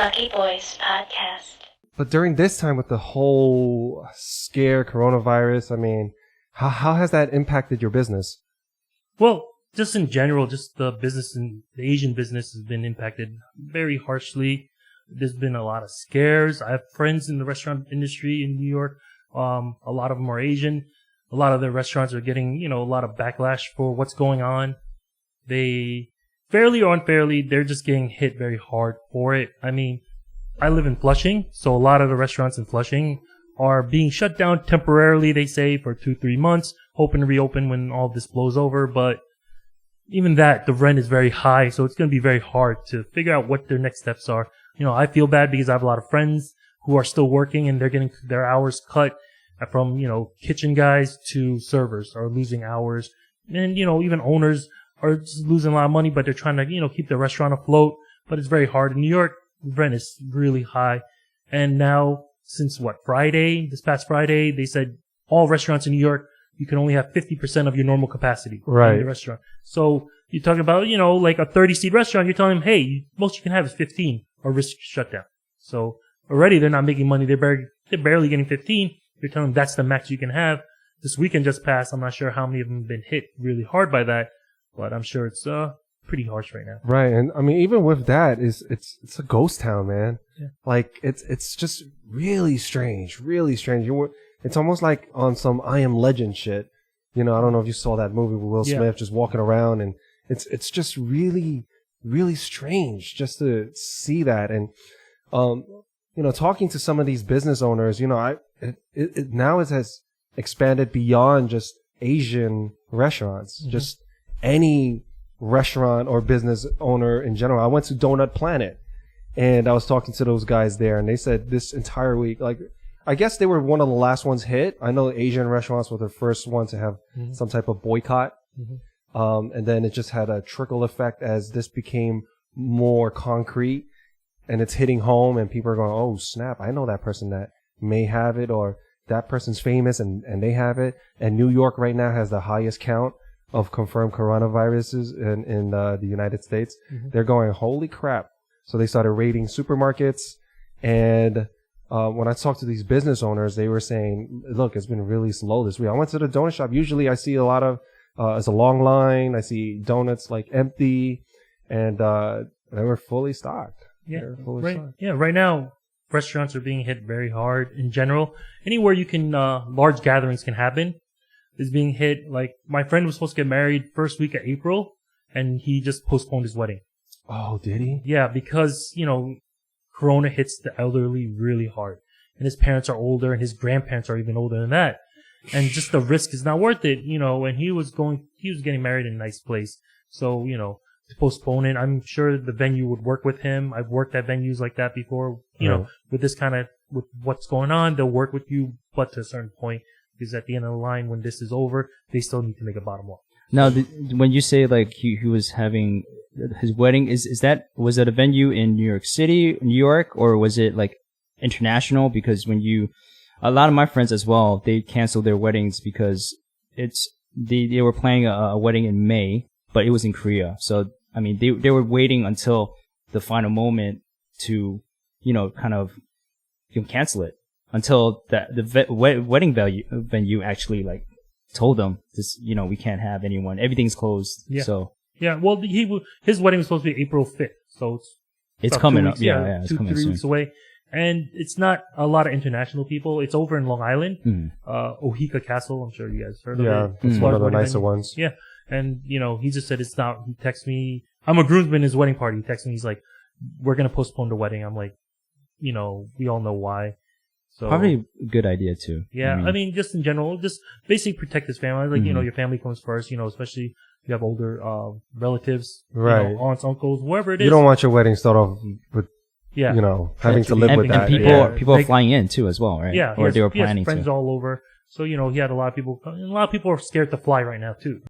Lucky Boys Podcast. But during this time with the whole scare coronavirus, I mean, how has that impacted your business? Well, just in general, just the business and the Asian business has been impacted very harshly. There's been a lot of scares. I have friends in the restaurant industry in New York. A lot of them are Asian. A lot of their restaurants are getting, a lot of backlash for what's going on. They, fairly or unfairly, they're just getting hit very hard for it. I mean, I live in Flushing, so a lot of the restaurants in Flushing are being shut down temporarily, they say, for 2-3 months, hoping to reopen when all this blows over. But even that, the rent is very high, so it's going to be very hard to figure out what their next steps are. I feel bad because I have a lot of friends who are still working and they're getting their hours cut from, kitchen guys to servers are losing hours. And, even owners are just losing a lot of money, but they're trying to, keep the restaurant afloat. But it's very hard. In New York, the rent is really high. And now, since this past Friday, they said all restaurants in New York, you can only have 50% of your normal capacity in the restaurant. So you're talking about, like a 30-seat restaurant, you're telling them, hey, most you can have is 15 or risk shutdown. So already they're not making money. They're barely getting 15. You're telling them that's the max you can have. This weekend just passed. I'm not sure how many of them have been hit really hard by that, but I'm sure it's pretty harsh right now. Right. And I mean, even with that, it's a ghost town, man. Yeah. Like it's just really strange, really strange. It's almost like on some I Am Legend shit. I don't know if you saw that movie with Will Smith just walking around, and it's just really, really strange just to see that. And, talking to some of these business owners, it now has expanded beyond just Asian restaurants, just any restaurant or business owner in general. I went to Donut Planet and I was talking to those guys there, and they said this entire week, I guess they were one of the last ones hit. I know Asian restaurants were the first one to have some type of boycott. And then it just had a trickle effect as this became more concrete and it's hitting home and people are going, oh snap, I know that person that may have it, or that person's famous and they have it. And New York right now has the highest count of confirmed coronaviruses in the United States. They're going, holy crap. So they started raiding supermarkets. And when I talked to these business owners, they were saying, look, it's been really slow this week. I went to the donut shop. Usually I see a lot of, it's a long line. I see donuts empty, and they were fully stocked. Yeah, right now, restaurants are being hit very hard in general. Anywhere you can, large gatherings can happen is being hit. Like, my friend was supposed to get married first week of April, and he just postponed his wedding. Oh, did he? Yeah, because, Corona hits the elderly really hard. And his parents are older, and his grandparents are even older than that. And just the risk is not worth it, and he was getting married in a nice place. So, to postpone it, I'm sure the venue would work with him. I've worked at venues like that before, with this with what's going on, they'll work with you, but to a certain point, because at the end of the line, when this is over, they still need to make a bottom line. Now, when you say he was having his wedding, was it a venue in New York City, New York, or was it international? Because a lot of my friends as well, they canceled their weddings because they were planning a wedding in May, but it was in Korea. So, I mean, they were waiting until the final moment to, kind of cancel it until the wedding venue actually told them this, we can't have anyone. Everything's closed. Yeah. So. Yeah. Well, his wedding was supposed to be April 5th. So it's coming up. Weeks, yeah. It's 2-3 coming soon. weeks away. And it's not a lot of international people. It's over in Long Island. Ohika Castle. I'm sure you guys heard of it. Yeah. It's one of the nicer ones. Yeah. And, he just said it's not, he texted me, I'm a groomsman in his wedding party. He texted me, he's like, we're going to postpone the wedding. I'm like, we all know why. So probably a good idea too. Yeah. I mean, just in general, just basically protect his family. Your family comes first, especially if you have older, relatives, right. Aunts, uncles, whoever it is. You don't want your wedding start off with, having to live with that. And people are flying in too as well, right? Yeah. Or they were planning friends all over. So, he had a lot of people are scared to fly right now too.